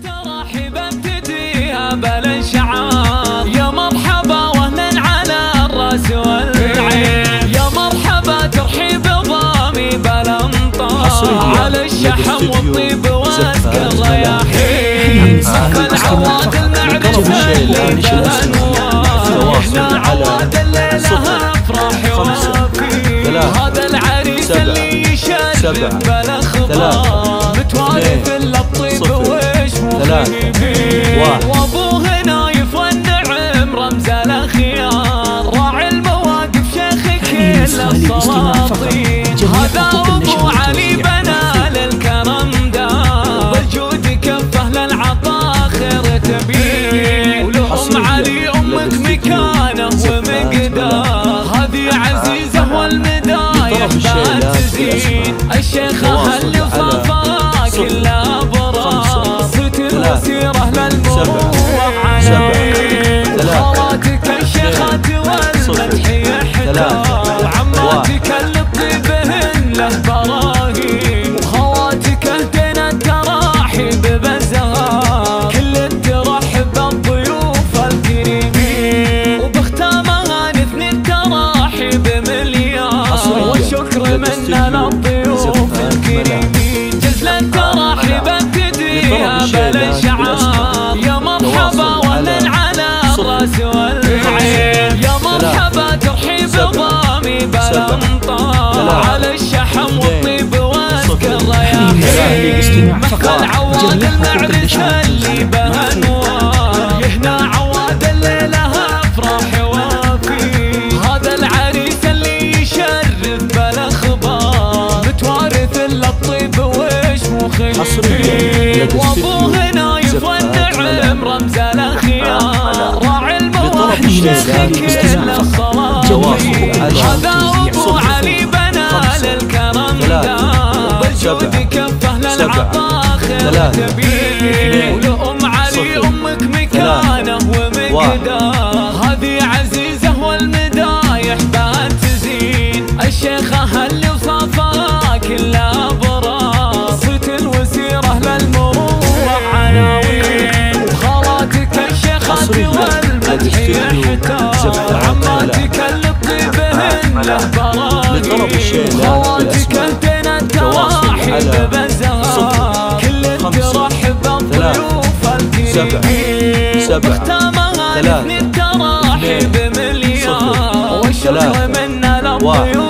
ترحب ابتديها بلا شعار، يا مرحبا واهلا على الراس والعين، يا مرحبا ترحيب ضامي بلا امطار، على الشحم والطيب واسكى الرياحين، هذا العواد المعرفة اللي بها انوار، احنا عواد الليلة افراح وافي، هذا العريس اللي يشرف بلا خبار، متوارث الا الطيب وش مخيبين، وابوه نايف والنعم رمز الاخيار، راعي المواقف شيخ كل السلاطين، هذا ابو علي بنا للكرم دار، والجود كفه للعطاء خير تبين، ولهم علي امك مكانه ومقدار، هذه عزيزه والمدايح بعد تزين، الشيخه اللي وصفها كلها برار، ستر وسيره للمروه عناوين، خواتك الشيخات والمدح يحتار، وعماتك اللي بطيبهن له براهين، وخواتك اهدن التراحيب بزهار، كل ترحب بالضيوف الكريمين، وبختامها نثني التراحيب مليار، والشكر منا للضيوف الكريمين، جزل التراحيب ابتديها بلا شعار، يا مرحبا واهلا على الراس والعين، يا مرحبا ترحيب ضامي بلا امطار، على الشحم والطيب واسكى الرياحين، محكى العواد المعرسة اللي بها انوار، يهنا عواد الليلة افراح وافي، هذا العريس اللي يشرف بلا خبار، متوارث الا الطيب وش مخيبين، وابوه نايف والنعم رمز الاخيار، راعي المواهب شيخ كل السلاطين، هذا ابو علي بنا للكرم دار، والجود كفه للعطاء خير تبين، ولأم علي امك مكانه ومقدار، هذه عزيزه والمدايح بعد تزين، الشيخه اللي وصفها كلها برار، ستر وسيره للمروه عناوين، وخالاتك الشيخات والمدح يحتار، عماتك اللي بطيبهن له براهين، وخواتك اهدن التراحيب بزهار، كل ترحب بالضيوف الكريمين، وبختامها نثني التراحيب مليار، والشكر منا للضيوف